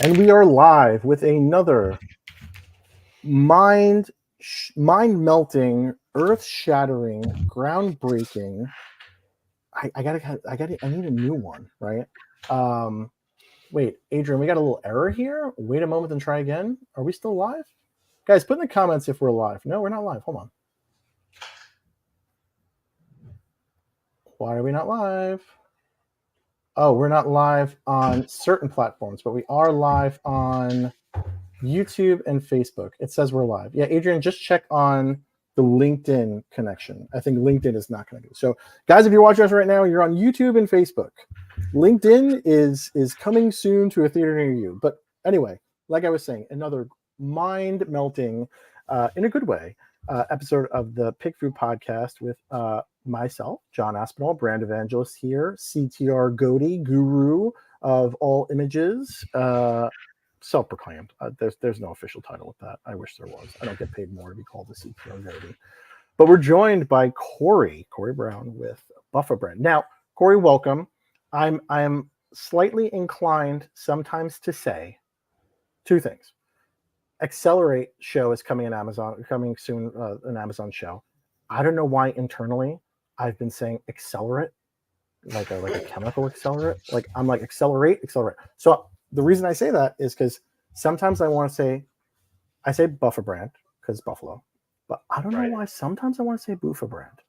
And we are live with another mind-melting, earth-shattering, groundbreaking. I need a new one, right? Wait, Adrian, we got a little error here. Wait a moment and try again. Are we still live? Guys, put in the comments if we're live. No, we're not live. Hold on. Why are we not live? Oh, we're not live on certain platforms, but we are live on YouTube and Facebook. It says we're live. Yeah, Adrian, just check on the LinkedIn connection. I think LinkedIn is not going to do. So, guys, if you're watching us right now, you're on YouTube and Facebook. LinkedIn is coming soon to a theater near you. But anyway, like I was saying, another mind-melting, in a good way, episode of the PickFu Podcast with myself, John Aspinall, brand evangelist here, CTR Goaty, guru of all images, self-proclaimed. There's no official title with that. I wish there was. I don't get paid more to be called the CTR Goaty. But we're joined by Corey Brown with buffaBrand. Now, Corey, welcome. I'm slightly inclined sometimes to say two things. Accelerate show is coming soon, an Amazon show. I don't know why internally I've been saying accelerate, like a chemical accelerant. Like I'm like accelerate. So the reason I say that is because sometimes I say buffaBrand because Buffalo, but I don't know why sometimes I want to say buffaBrand.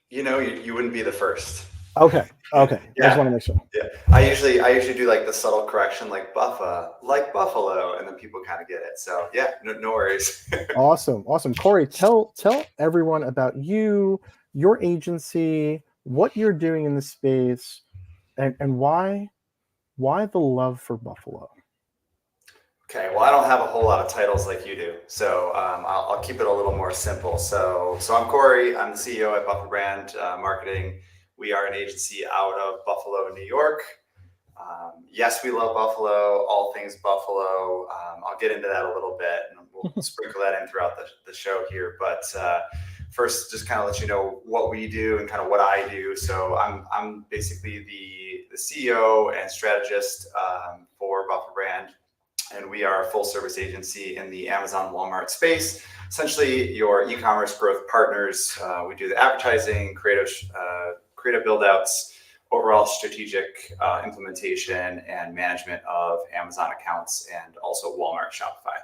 You know, you wouldn't be the first. Okay. Yeah. I just want to make sure. Yeah. I usually do like the subtle correction, like buffa, like buffalo, and then people kind of get it. So yeah, no worries. Awesome. Corey, tell everyone about you, your agency, what you're doing in the space, and why the love for Buffalo. Okay, well, I don't have a whole lot of titles like you do, so I'll keep it a little more simple. So I'm Corey. I'm the CEO at buffaBrand Marketing. We are an agency out of Buffalo, New York. Yes, we love Buffalo, all things Buffalo. I'll get into that a little bit, and we'll sprinkle that in throughout the show here. But first, just kind of let you know what we do and kind of what I do. So I'm basically the CEO and strategist for buffaBrand, and we are a full service agency in the Amazon Walmart space. Essentially, your e-commerce growth partners. We do the advertising, creative build-outs, overall strategic implementation and management of Amazon accounts, and also Walmart, Shopify.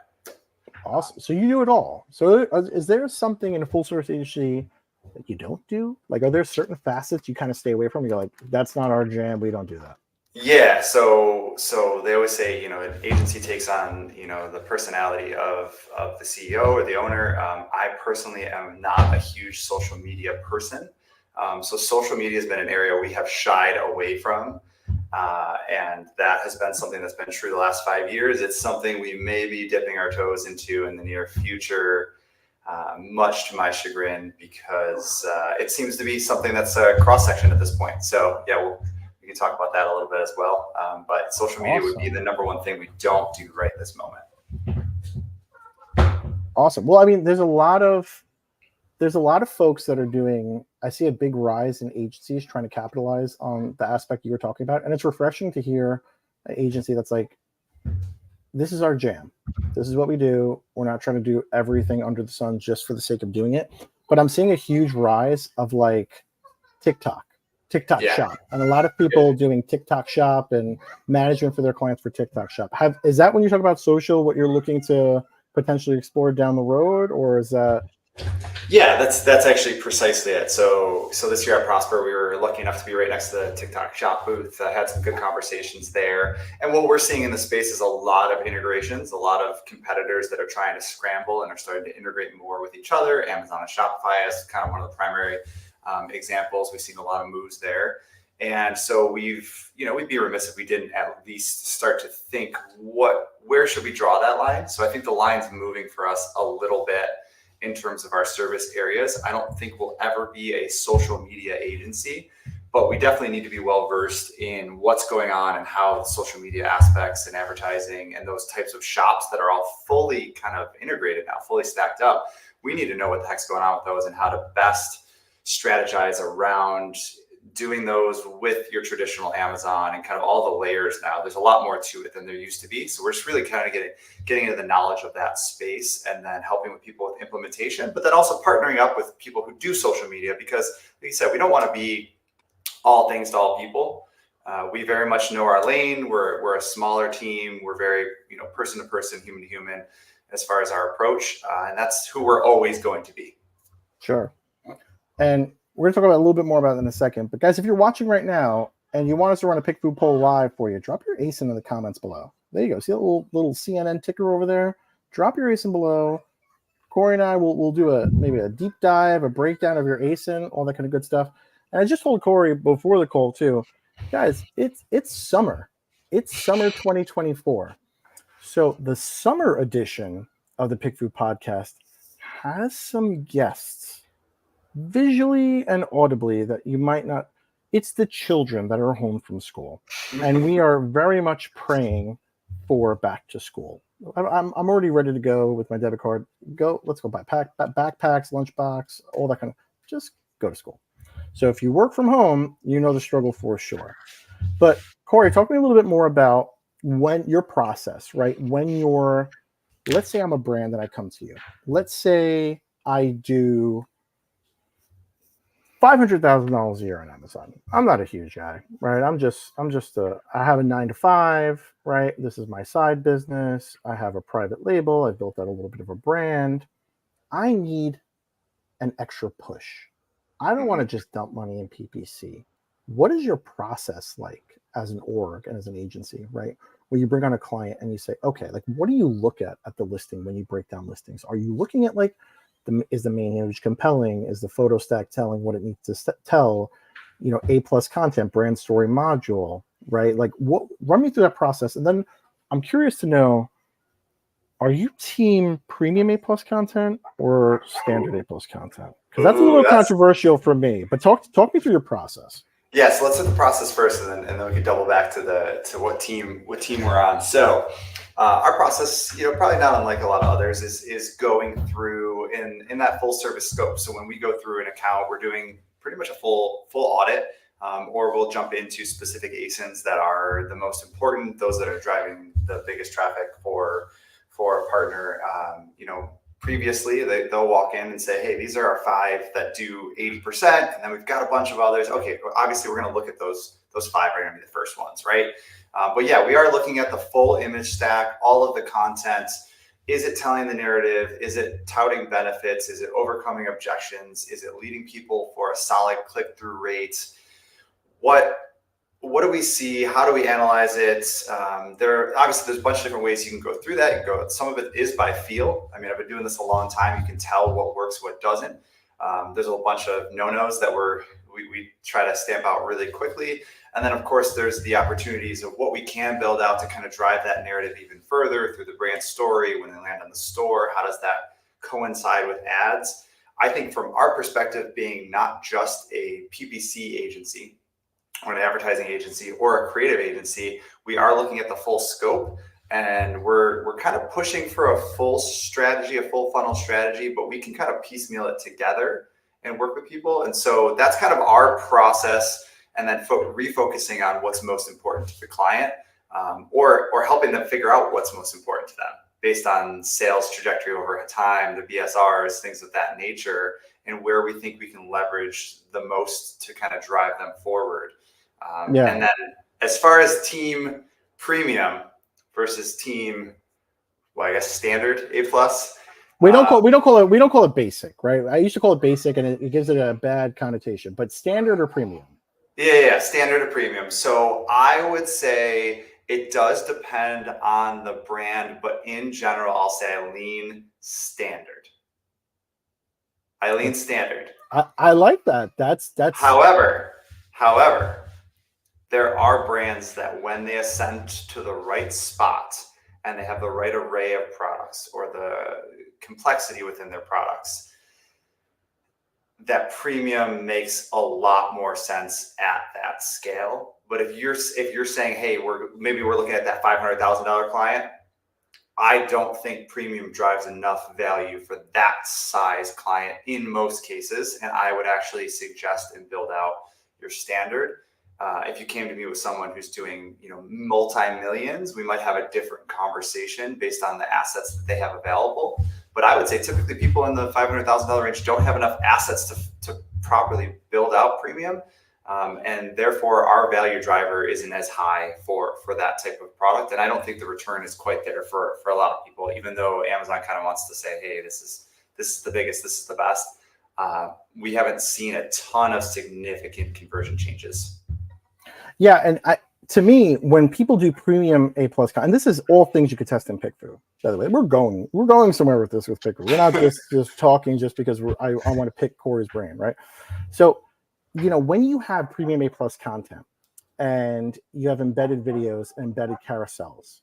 Awesome. So you do it all. So is there something in a full service agency that you don't do? Like, are there certain facets you kind of stay away from? You're like, that's not our jam. We don't do that. Yeah. So they always say, an agency takes on, the personality of the CEO or the owner. I personally am not a huge social media person. So social media has been an area we have shied away from. And that has been something that's been true the last 5 years. It's something we may be dipping our toes into in the near future, much to my chagrin, because it seems to be something that's a cross-section at this point. So yeah, we can talk about that a little bit as well. But social media would be the number one thing we don't do right this moment. Awesome. Well, I mean, there's a lot of folks that are doing, I see a big rise in agencies trying to capitalize on the aspect you were talking about. And it's refreshing to hear an agency that's like, this is our jam. This is what we do. We're not trying to do everything under the sun just for the sake of doing it. But I'm seeing a huge rise of like TikTok shop. And a lot of people doing TikTok shop and management for their clients for TikTok shop. Is that when you talk about social, what you're looking to potentially explore down the road, or is that? Yeah, that's actually precisely it. So this year at Prosper, we were lucky enough to be right next to the TikTok shop booth. I had some good conversations there. And what we're seeing in the space is a lot of integrations, a lot of competitors that are trying to scramble and are starting to integrate more with each other. Amazon and Shopify is kind of one of the primary examples. We've seen a lot of moves there. And so we'd be remiss if we didn't at least start to think, where should we draw that line? So I think the line's moving for us a little bit in terms of our service areas. I don't think we'll ever be a social media agency, but we definitely need to be well versed in what's going on and how social media aspects and advertising and those types of shops that are all fully kind of integrated now, fully stacked up. We need to know what the heck's going on with those and how to best strategize around doing those with your traditional Amazon and kind of all the layers now. There's a lot more to it than there used to be. So we're just really kind of getting into the knowledge of that space and then helping with people with implementation, but then also partnering up with people who do social media, because like you said, we don't want to be all things to all people. We very much know our lane. We're a smaller team. We're very, person to person, human to human as far as our approach. And that's who we're always going to be. Sure. And we're going to talk about a little bit more about it in a second. But guys, if you're watching right now and you want us to run a PickFu poll live for you, drop your ASIN in the comments below. There you go. See that little CNN ticker over there? Drop your ASIN below. Corey and I will do maybe a deep dive, a breakdown of your ASIN, all that kind of good stuff. And I just told Corey before the call too, guys, it's summer. It's summer 2024. So the summer edition of the PickFu Podcast has some guests, visually and audibly, that you might not. It's the children that are home from school, and we are very much praying for back to school. I'm already ready to go with my debit card. Let's go buy backpacks, lunchbox, all that kind of. Just go to school. So if you work from home, you know the struggle for sure. But Corey, talk to me a little bit more about when your process, right? Let's say I'm a brand and I come to you. Let's say I do $500,000 a year on Amazon. I'm not a huge guy, right? I have a 9-to-5, right? This is my side business. I have a private label. I built out a little bit of a brand. I need an extra push. I don't want to just dump money in PPC. What is your process like as an org and as an agency, right? Where you bring on a client and you say, okay, like, what do you look at the listing when you break down listings? Are you looking at is the main image compelling? Is the photo stack telling what it needs to tell? A+ content, brand story module, right? Like, run me through that process. And then I'm curious to know, are you team premium A+ content or standard A+ content? Because that's a little controversial for me, but talk me through your process. Yeah, so let's hit the process first, and then we can double back to what team we're on. So our process, probably not unlike a lot of others, is going through in that full service scope. So when we go through an account, we're doing pretty much a full audit, or we'll jump into specific ASINs that are the most important, those that are driving the biggest traffic for a partner. Previously, they'll walk in and say, hey, these are our 5 that do 80%, and then we've got a bunch of others. Okay, well, obviously we're going to look at those 5 are going to be the first ones, right? But yeah, we are looking at the full image stack, all of the content. Is it telling the narrative? Is it touting benefits? Is it overcoming objections? Is it leading people for a solid click-through rate? What do we see? How do we analyze it? There's a bunch of different ways you can go through that. Some of it is by feel. I mean, I've been doing this a long time. You can tell what works, what doesn't. There's a bunch of no-nos that we try to stamp out really quickly. And then, of course, there's the opportunities of what we can build out to kind of drive that narrative even further through the brand story. When they land on the store, how does that coincide with ads? I think from our perspective, being not just a PPC agency, or an advertising agency or a creative agency, we are looking at the full scope, and we're kind of pushing for a full strategy, a full funnel strategy, but we can kind of piecemeal it together and work with people. And so that's kind of our process, and then refocusing on what's most important to the client, or helping them figure out what's most important to them based on sales trajectory over time, the BSRs, things of that nature, and where we think we can leverage the most to kind of drive them forward. And then as far as team premium versus team, standard A+. We don't call it basic, right? I used to call it basic, and it gives it a bad connotation. But standard or premium? Yeah, standard or premium. So I would say it does depend on the brand, but in general, I'll say I lean standard. I like that. That's. However, there are brands that when they ascend to the right spot and they have the right array of products or the complexity within their products, that premium makes a lot more sense at that scale. But if you're saying, hey, we're looking at that $500,000 client, I don't think premium drives enough value for that size client in most cases. And I would actually suggest and build out, your standard. If you came to me with someone who's doing, multi-millions, we might have a different conversation based on the assets that they have available. But I would say typically people in the $500,000 range don't have enough assets to properly build out premium. And therefore our value driver isn't as high for that type of product. And I don't think the return is quite there for a lot of people, even though Amazon kind of wants to say, hey, this is the biggest, this is the best. We haven't seen a ton of significant conversion changes. Yeah, and to me, when people do premium A+, and this is all things you could test in PickFu. By the way, we're going somewhere with this with PickFu. We're not just talking just because I want to pick Corey's brain, right? So, when you have premium A+ content and you have embedded videos, embedded carousels,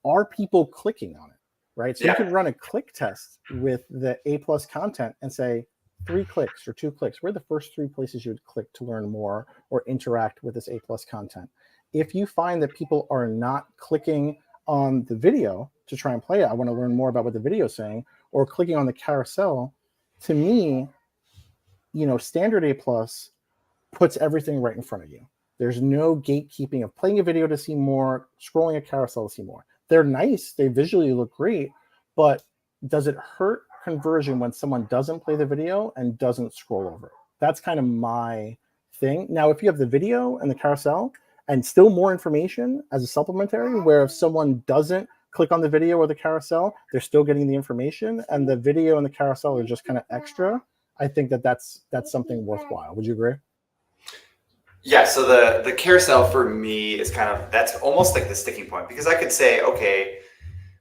are people clicking on it, right? So you can run a click test with the A+ content and say, 3 clicks or 2 clicks. Where are the first 3 places you would click to learn more or interact with this A+ content? If you find that people are not clicking on the video to try and play it, I want to learn more about what the video is saying, or clicking on the carousel, to me, standard A+ puts everything right in front of you. There's no gatekeeping of playing a video to see more, scrolling a carousel to see more. They're nice. They visually look great, but does it hurt conversion when someone doesn't play the video and doesn't scroll over? That's kind of my thing. Now, if you have the video and the carousel and still more information as a supplementary, where if someone doesn't click on the video or the carousel, they're still getting the information, and the video and the carousel are just kind of extra, I think that's something worthwhile. Would you agree? Yeah, so the carousel for me is that's almost like the sticking point, because I could say, okay,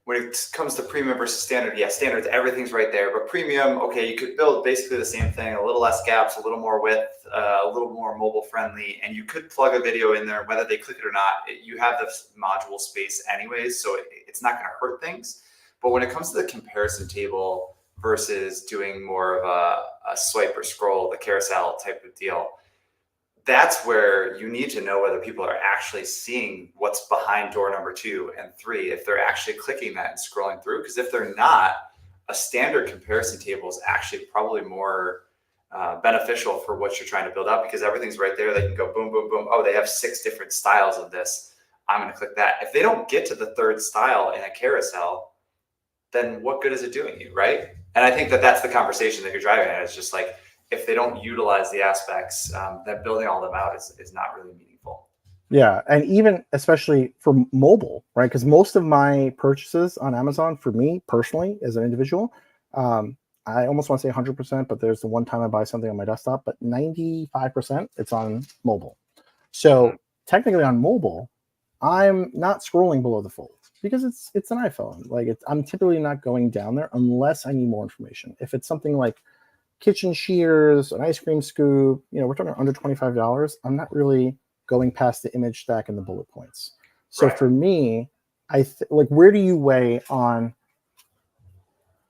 when it comes to premium versus standard, standards, everything's right there. But premium, okay, you could build basically the same thing, a little less gaps, a little more width, a little more mobile friendly, and you could plug a video in there, whether they click it or not. You have the module space anyways, so it's not going to hurt things. But when it comes to the comparison table versus doing more of a swipe or scroll, the carousel type of deal, that's where you need to know whether people are actually seeing what's behind door number 2 and 3, if they're actually clicking that and scrolling through. Because if they're not, a standard comparison table is actually probably more beneficial for what you're trying to build out, because everything's right there. They can go boom, boom, boom. Oh, they have 6 different styles of this. I'm going to click that. If they don't get to the 3rd style in a carousel, then what good is it doing you, right? And I think that's the conversation that you're driving at. It's just like, if they don't utilize the aspects, that building all of them out is not really meaningful. Yeah, and even especially for mobile, right? Because most of my purchases on Amazon, for me personally, as an individual, I almost want to say 100%, but there's the one time I buy something on my desktop, but 95% it's on mobile. So technically on mobile, I'm not scrolling below the fold because it's an iPhone. Like I'm typically not going down there unless I need more information. If it's something like kitchen shears, an ice cream scoop, we're talking under $25. I'm not really going past the image stack and the bullet points. So for me, where do you weigh on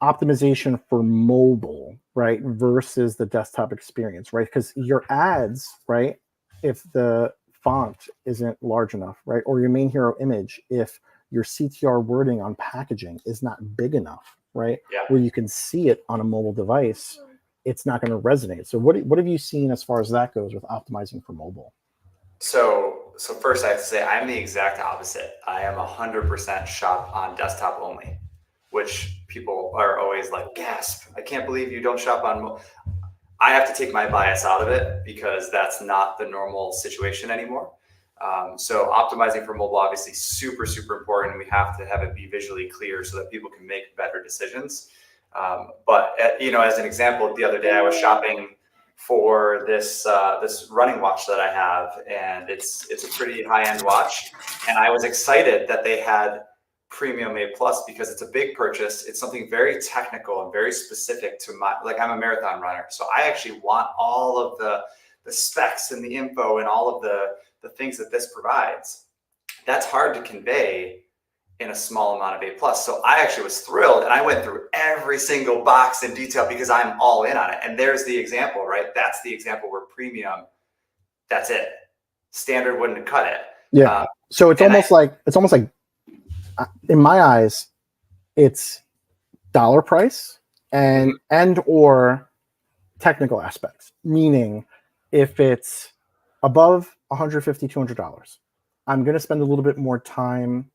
optimization for mobile, right, versus the desktop experience, right? Because your ads, right, if the font isn't large enough, right, or your main hero image, if your CTR wording on packaging is not big enough, right, where you can see it on a mobile device, it's not going to resonate. So what have you seen as far as that goes with optimizing for mobile? So first I have to say I'm the exact opposite. I am 100% shop on desktop only, which people are always like, gasp, I can't believe you don't shop on mobile. I have to take my bias out of it because that's not the normal situation anymore. So optimizing for mobile, obviously super, super important. We have to have it be visually clear so that people can make better decisions. But as an example, the other day I was shopping for this running watch that I have, and it's a pretty high-end watch, and I was excited that they had Premium A+ because it's a big purchase. It's something very technical and very specific to I'm a marathon runner, so I actually want all of the specs and the info and all of the things that this provides. That's hard to convey in a small amount of A+. So I actually was thrilled, and I went through every single box in detail because I'm all in on it. And there's the example, right? That's the example where premium, that's it. Standard wouldn't cut it. Yeah. So it's almost like in my eyes, it's dollar price and or technical aspects. Meaning if it's above $150, $200. I'm going to spend a little bit more time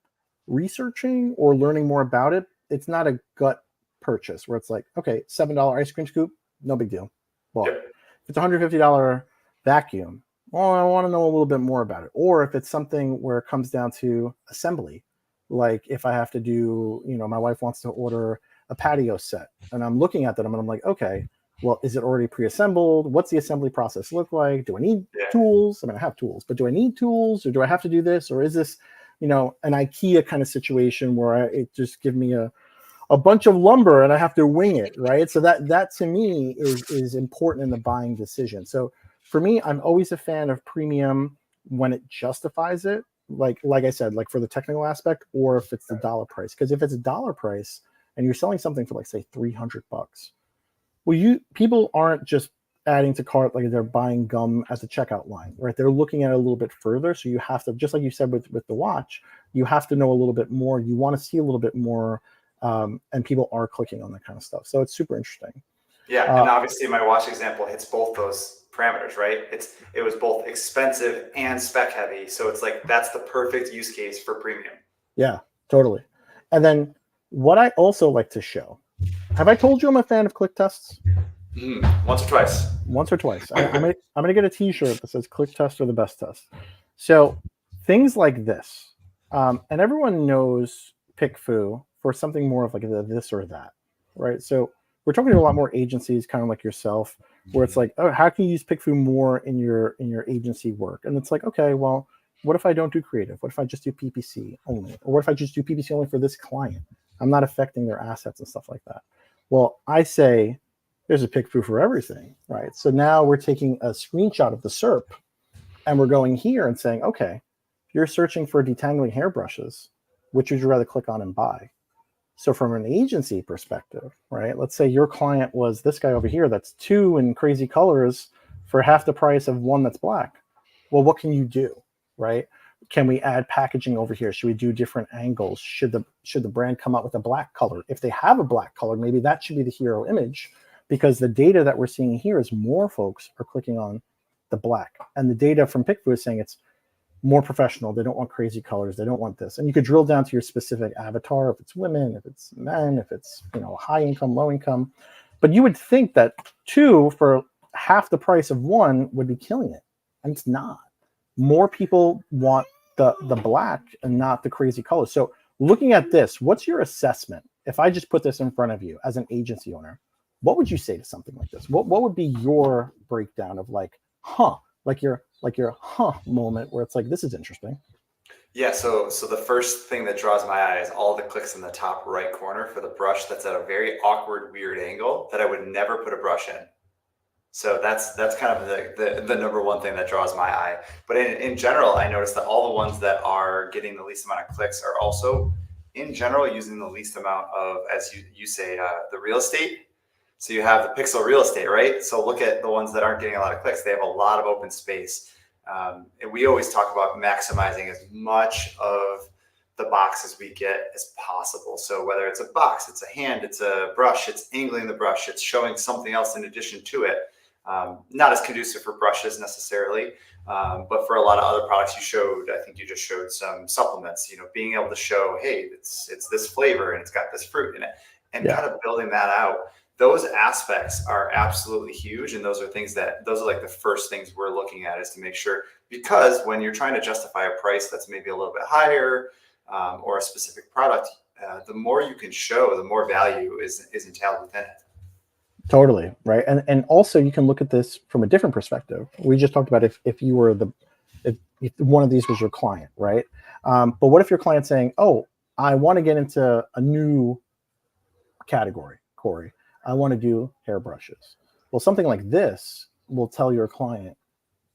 researching or learning more about it. It's not a gut purchase where it's like, okay, $7 ice cream scoop, no big deal. Well, Yep. if it's a $150 vacuum, well, I want to know a little bit more about it. Or if it's something where it comes down to assembly, like if I have to do, my wife wants to order a patio set and I'm looking at them and I'm like, okay, well, is it already pre-assembled? What's the assembly process look like? Do I need tools? I mean, I have tools, but do I need tools or do I have to do this? Or is this, an IKEA kind of situation where it just give me a bunch of lumber and I have to wing it, right? So that to me is important in the buying decision. So for me, I'm always a fan of premium when it justifies it. Like I said, like for the technical aspect, or if it's the dollar price. Because if it's a dollar price and you're selling something for like say $300, well, people aren't just adding to cart like they're buying gum at the checkout line, right? They're looking at it a little bit further. So you have to, just like you said with the watch, you have to know a little bit more. You want to see a little bit more, and people are clicking on that kind of stuff. So it's super interesting. Yeah, and obviously my watch example hits both those parameters, right? It was both expensive and spec heavy. So it's like, that's the perfect use case for premium. Yeah, totally. And then what I also like to show, have I told you I'm a fan of click tests? Once or twice. Once or twice. I'm gonna get a T-shirt that says "Click Test or the best test." So things like this, and everyone knows PickFu for something more of like this or that, right? So we're talking to a lot more agencies, kind of like yourself, where it's like, oh, how can you use PickFu more in your agency work? And it's like, okay, well, what if I don't do creative? What if I just do PPC only? Or what if I just do PPC only for this client? I'm not affecting their assets and stuff like that. Well, I say, there's a PickFu for everything, right? So now we're taking a screenshot of the SERP and we're going here and saying, okay, if you're searching for detangling hairbrushes, which would you rather click on and buy? So from an agency perspective, right? Let's say your client was this guy over here that's 2 in crazy colors for half the price of 1 that's black. Well, what can you do, right? Can we add packaging over here? Should we do different angles? Should the brand come out with a black color? If they have a black color, maybe that should be the hero image, because the data that we're seeing here is more folks are clicking on the black. And the data from PickFu is saying it's more professional. They don't want crazy colors. They don't want this. And you could drill down to your specific avatar, if it's women, if it's men, if it's high income, low income. But you would think that 2 for half the price of 1 would be killing it. And it's not. More people want the black and not the crazy colors. So looking at this, what's your assessment? If I just put this in front of you as an agency owner, what would you say to something like this? What would be your breakdown of like your moment where it's like, this is interesting? Yeah, so the first thing that draws my eye is all the clicks in the top right corner for the brush that's at a very awkward, weird angle that I would never put a brush in. So that's kind of the number one thing that draws my eye. But in general, I noticed that all the ones that are getting the least amount of clicks are also, in general, using the least amount of, as you say, the real estate. So you have the pixel real estate, right? So look at the ones that aren't getting a lot of clicks. They have a lot of open space. And we always talk about maximizing as much of the box as we get as possible. So whether it's a box, it's a hand, it's a brush, it's angling the brush, it's showing something else in addition to it. Not as conducive for brushes necessarily, but for a lot of other products I think you just showed some supplements, being able to show, hey, it's this flavor and it's got this fruit in it, and kind of building that out. Those aspects are absolutely huge. And those are like the first things we're looking at, is to make sure, because when you're trying to justify a price that's maybe a little bit higher, or a specific product, the more you can show, the more value is entailed within it. Totally, right. And also you can look at this from a different perspective. We just talked about if you were if one of these was your client, right? But what if your client's saying, oh, I want to get into a new category, Corey. I want to do hairbrushes. Well, something like this will tell your client,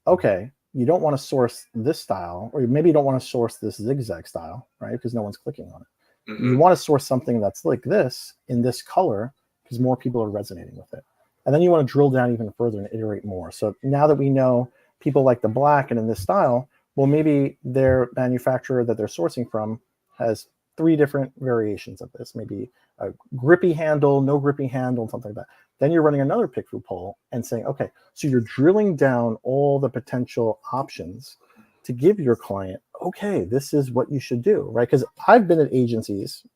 okay, you don't want to source this style, or maybe you don't want to source this zigzag style, right? Because no one's clicking on it. Mm-hmm. You want to source something that's like this in this color, because more people are resonating with it. And then you want to drill down even further and iterate more. So now that we know people like the black and in this style, well, maybe their manufacturer that they're sourcing from has 3 different variations of this, maybe a grippy handle, no grippy handle, something like that. Then you're running another PickFu poll and saying, okay, so you're drilling down all the potential options to give your client, okay, this is what you should do, right? Because I've been at agencies,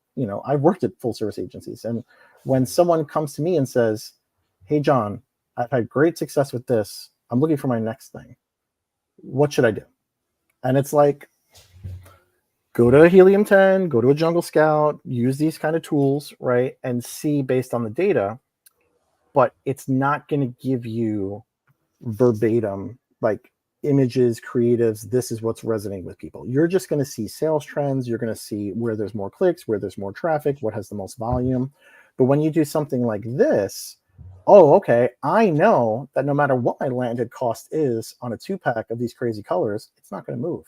I've worked at full service agencies. And when someone comes to me and says, hey, John, I've had great success with this, I'm looking for my next thing. What should I do? And it's like, go to a Helium 10, go to a Jungle Scout, use these kind of tools, right? And see based on the data, but it's not going to give you verbatim, like images, creatives, this is what's resonating with people. You're just going to see sales trends. You're going to see where there's more clicks, where there's more traffic, what has the most volume. But when you do something like this, oh, okay, I know that no matter what my landed cost is on a 2-pack of these crazy colors, it's not going to move.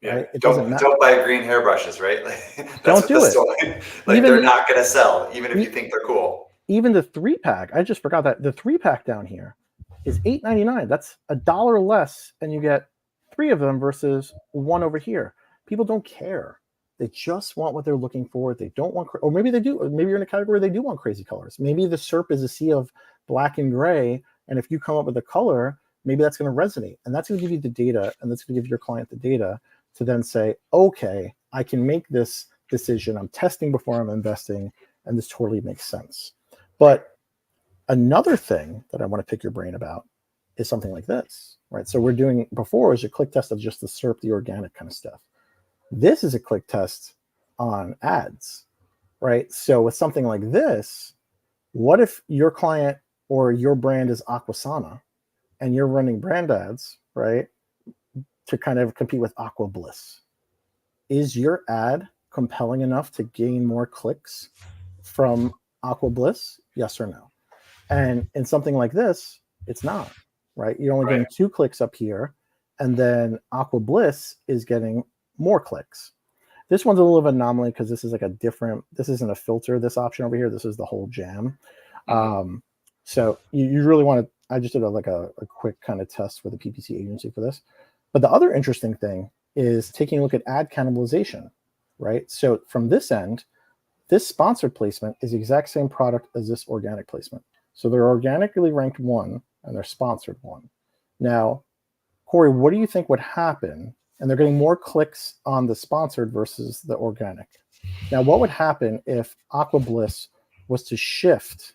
Yeah, right? It doesn't matter. Don't buy green hairbrushes, right? That's don't do it. Like they're not going to sell, even if you think they're cool. Even the 3-pack, I just forgot that the 3-pack down here is $8.99. That's $1 less, and you get 3 of them versus 1 over here. People don't care. They just want what they're looking for. They don't want, or maybe they do. Maybe you're in a category they do want crazy colors. Maybe the SERP is a sea of black and gray, and if you come up with a color, maybe that's going to resonate, and that's going to give you the data, and that's going to give your client the data to then say, okay, I can make this decision. I'm testing before I'm investing, and this totally makes sense. But another thing that I want to pick your brain about is something like this, right? So we're doing, before was a click test of just the SERP, the organic kind of stuff. This is a click test on ads, right? So with something like this, what if your client or your brand is Aquasana and you're running brand ads, right, to kind of compete with Aqua Bliss? Is your ad compelling enough to gain more clicks from Aqua Bliss? Yes or no? And in something like this, it's not, right? You're only getting 2 clicks up here, and then Aqua Bliss is getting more clicks. This one's a little of an anomaly because this is like a different, this isn't a filter, this option over here. This is the whole jam. So you really want to, I just did a quick kind of test for the PPC agency for this. But the other interesting thing is taking a look at ad cannibalization, right? So from this end, this sponsored placement is the exact same product as this organic placement. So they're organically ranked 1 and they're sponsored 1. Now, Corey, what do you think would happen? And they're getting more clicks on the sponsored versus the organic. Now, what would happen if Aqua Bliss was to shift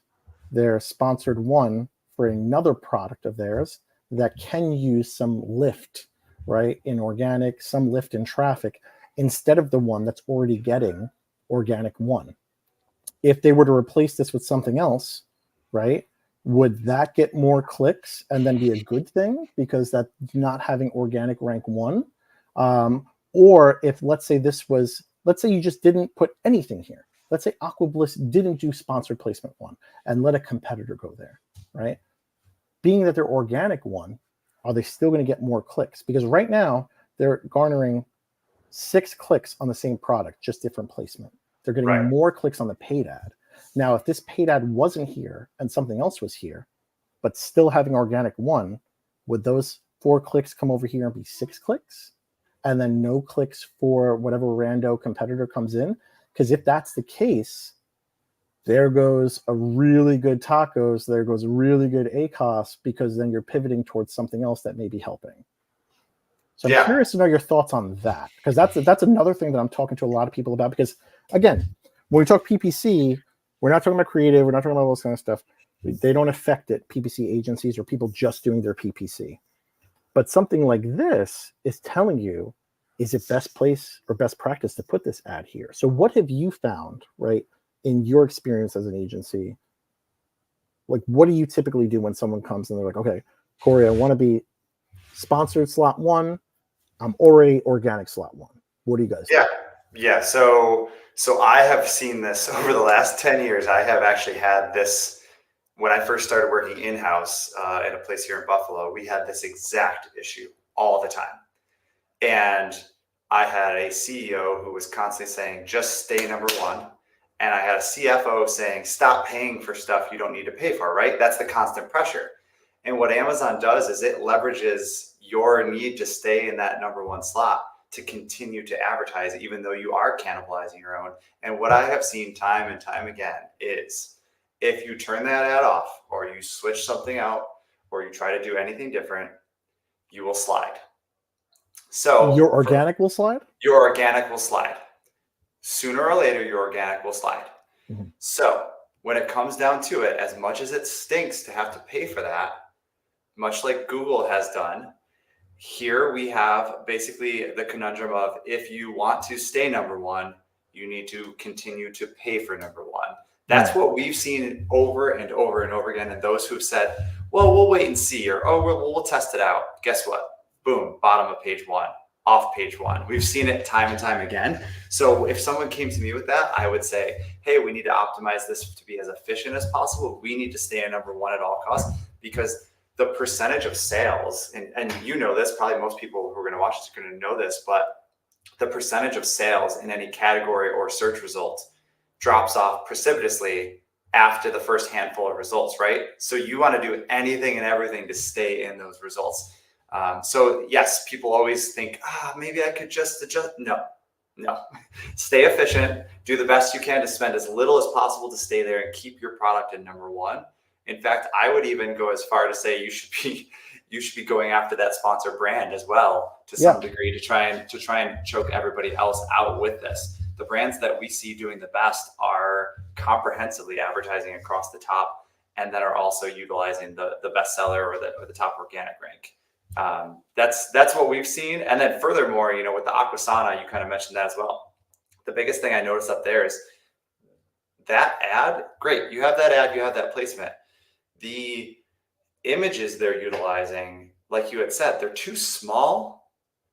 their sponsored 1 for another product of theirs that can use some lift, right, in organic, some lift in traffic, instead of the one that's already getting organic 1? If they were to replace this with something else, right, would that get more clicks and then be a good thing because that's not having organic rank 1? Or if, let's say you just didn't put anything here. Let's say Aqua Bliss didn't do sponsored placement 1 and let a competitor go there, right? Being that they're organic 1, are they still going to get more clicks? Because right now they're garnering 6 clicks on the same product, just different placement. They're getting more clicks on the paid ad. Now, if this paid ad wasn't here and something else was here, but still having organic 1, would those 4 clicks come over here and be 6 clicks? And then no clicks for whatever rando competitor comes in? Because if that's the case, there goes a really good tacos, there goes a really good ACOS, because then you're pivoting towards something else that may be helping. So I'm curious to know your thoughts on that, because that's another thing that I'm talking to a lot of people about. Because again, when we talk PPC, we're not talking about creative, we're not talking about all this kind of stuff. They don't affect it, PPC agencies or people just doing their PPC. But something like this is telling you, is it best place or best practice to put this ad here? So what have you found, right, in your experience as an agency? Like, what do you typically do when someone comes and they're like, okay, Corey, I want to be sponsored slot 1. I'm already organic slot 1. What do you guys do? Yeah. So I have seen this over the last 10 years. I have actually had this when I first started working in-house at a place here in Buffalo. We had this exact issue all the time. And I had a CEO who was constantly saying, just stay number 1. And I had a CFO saying, stop paying for stuff you don't need to pay for, right? That's the constant pressure. And what Amazon does is it leverages your need to stay in that number 1 slot. to continue to advertise, even though you are cannibalizing your own. And what I have seen time and time again is if you turn that ad off or you switch something out or you try to do anything different, you will slide. So your organic will slide? Your organic will slide. Sooner or later, your organic will slide. Mm-hmm. So when it comes down to it, as much as it stinks to have to pay for that, much like Google has done, here we have basically the conundrum of if you want to stay number one, you need to continue to pay for number one. That's what we've seen over and over and over again. And those who've said, well, we'll wait and see, or, oh, we'll test it out. Guess what? Boom, bottom of page one, off page one. We've seen it time and time again. So if someone came to me with that, I would say, hey, we need to optimize this to be as efficient as possible. We need to stay at number one at all costs, because the percentage of sales, and you know this, probably most people who are going to watch this are going to know this, but the percentage of sales in any category or search result drops off precipitously after the first handful of results, right? So you want to do anything and everything to stay in those results. So yes, people always think, maybe I could just adjust. No, stay efficient, do the best you can to spend as little as possible to stay there and keep your product at number one. In fact, I would even go as far to say you should be going after that sponsor brand as well to some degree to try and choke everybody else out with this. The brands that we see doing the best are comprehensively advertising across the top, and that are also utilizing the bestseller or the top organic rank. That's what we've seen. And then furthermore, with the Aquasana, you kind of mentioned that as well. The biggest thing I noticed up there is that ad. Great, you have that ad, you have that placement. The images they're utilizing, like you had said, they're too small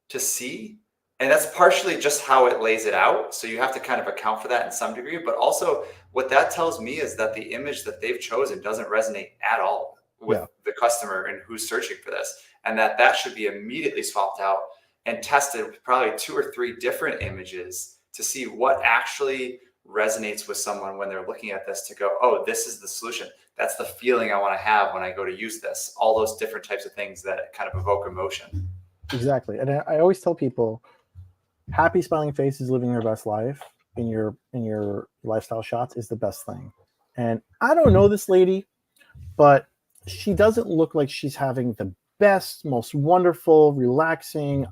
to see. And that's partially just how it lays it out. So you have to kind of account for that in some degree. But also what that tells me is that the image that they've chosen doesn't resonate at all with the customer and who's searching for this. And that should be immediately swapped out and tested with probably 2 or 3 different images to see what actually resonates with someone when they're looking at this, to go, oh, this is the solution. That's the feeling I want to have when I go to use this. All those different types of things that kind of evoke emotion. Exactly. And I always tell people, happy smiling faces living their best life in your lifestyle shots is the best thing. And I don't know this lady, but she doesn't look like she's having the best, most wonderful, relaxing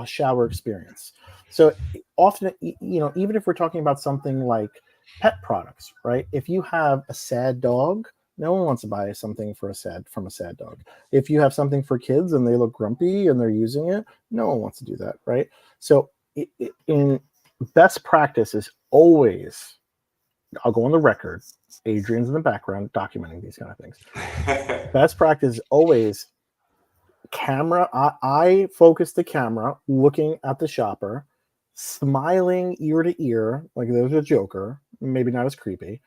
shower experience. So often, even if we're talking about something like pet products, right? If you have a sad dog, no one wants to buy something from a sad dog. If you have something for kids and they look grumpy and they're using it, no one wants to do that, right? So in best practice is always, I'll go on the record, Adrian's in the background documenting these kind of things. Best practice is always camera. I focus the camera looking at the shopper, smiling ear to ear, like there's a Joker, maybe not as creepy,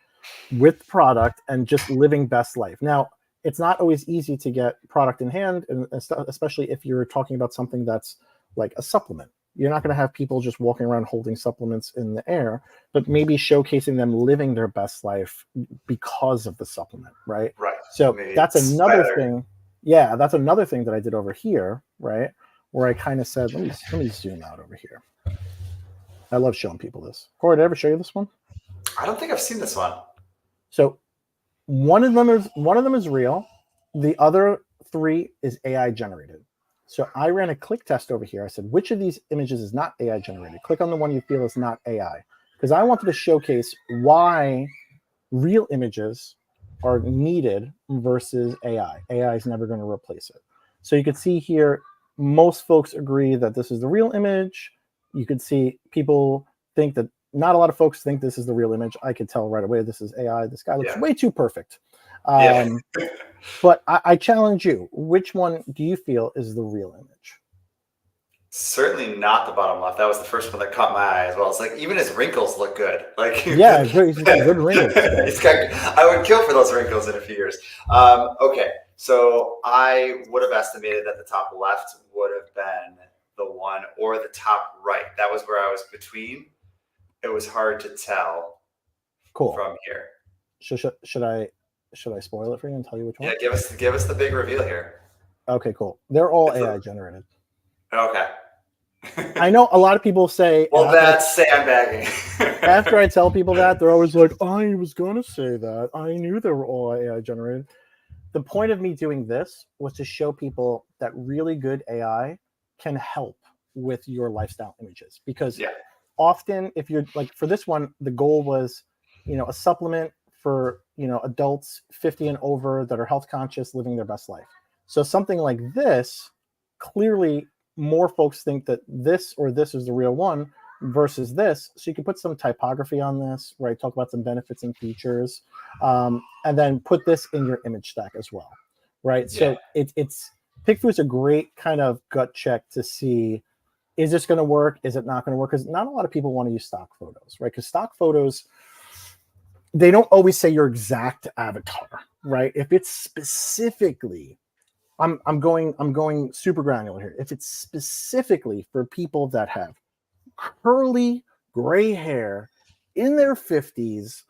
with product and just living best life. Now, it's not always easy to get product in hand, and especially if you're talking about something that's like a supplement. You're not going to have people just walking around holding supplements in the air, but maybe showcasing them living their best life because of the supplement, right? Right. So that's another thing. Yeah, that's another thing that I did over here, right? Where I kind of said, let me zoom out over here. I love showing people this. Corey, did I ever show you this one? I don't think I've seen this one. So one of them is real. The other 3 is AI generated. So I ran a click test over here. I said, which of these images is not AI generated? Click on the one you feel is not AI. Because I wanted to showcase why real images are needed versus AI. AI is never going to replace it. So you can see here, most folks agree that this is the real image. You could see people think that, not a lot of folks think this is the real image. I could tell right away this is AI. This guy looks way too perfect. But I challenge you. Which one do you feel is the real image? Certainly not the bottom left. That was the first one that caught my eye as well. It's like even his wrinkles look good. Like he's got good wrinkles. I would kill for those wrinkles in a few years. Okay, so I would have estimated that the top left would have been the one, or the top right. That was where I was between. It was hard to tell. Cool. From here. Should I spoil it for you and tell you which one? Yeah, give us the big reveal here. Okay, cool. They're all AI generated. Okay. I know a lot of people say, Well, that's sandbagging. after I tell people that, they're always like, I was going to say that. I knew they were all AI generated. The point of me doing this was to show people that really good AI can help with your lifestyle images. Because often, if you're like, for this one, the goal was, a supplement for, adults 50 and over that are health conscious, living their best life. So something like this, clearly more folks think that this or this is the real one versus this. So you can put some typography on this, right? Talk about some benefits and features, and then put this in your image stack as well, right? So it's PickFu is a great kind of gut check to see, is this going to work? Is it not going to work? Because not a lot of people want to use stock photos, right? Because stock photos, they don't always say your exact avatar, right? If it's specifically, I'm going super granular here. If it's specifically for people that have curly gray hair in their 50s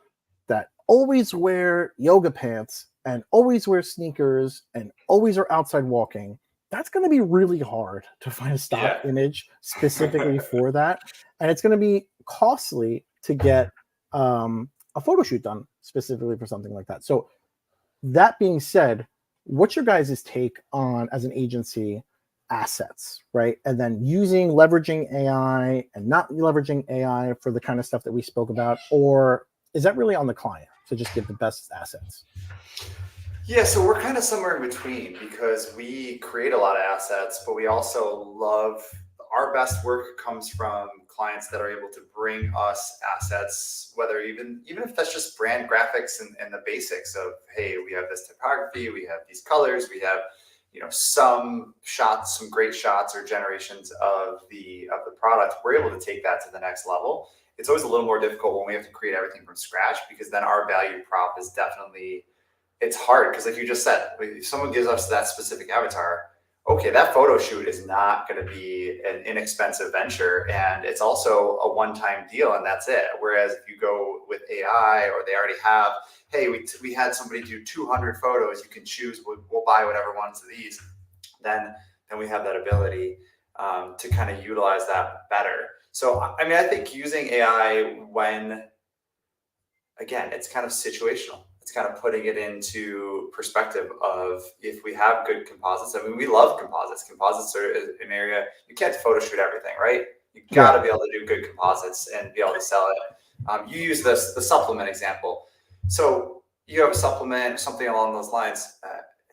that always wear yoga pants and always wear sneakers and always are outside walking, that's going to be really hard to find a stock image specifically for that. And it's going to be costly to get a photo shoot done specifically for something like that. So that being said, what's your guys' take on, as an agency, assets, right? And then leveraging AI and not leveraging AI for the kind of stuff that we spoke about? Or is that really on the client to just give the best assets? Yeah, so we're kind of somewhere in between, because we create a lot of assets, but we also love, our best work comes from clients that are able to bring us assets, whether even if that's just brand graphics and the basics of, hey, we have this typography, we have these colors, we have some shots, some great shots or generations of the product. We're able to take that to the next level. It's always a little more difficult when we have to create everything from scratch, because then our value prop is definitely, it's hard, because like you just said, if someone gives us that specific avatar, okay, that photo shoot is not going to be an inexpensive venture, and it's also a one-time deal, and that's it. Whereas if you go with AI, or they already have, hey, we had somebody do 200 photos, you can choose, we'll buy whatever ones of these, then we have that ability to kind of utilize that better. So, I mean, I think using AI when, again, it's kind of situational. It's kind of putting it into perspective of, if we have good composites. I mean, we love composites. Composites are an area, you can't photo shoot everything, right? You got to be able to do good composites and be able to sell it. You use the supplement example. So you have a supplement, something along those lines.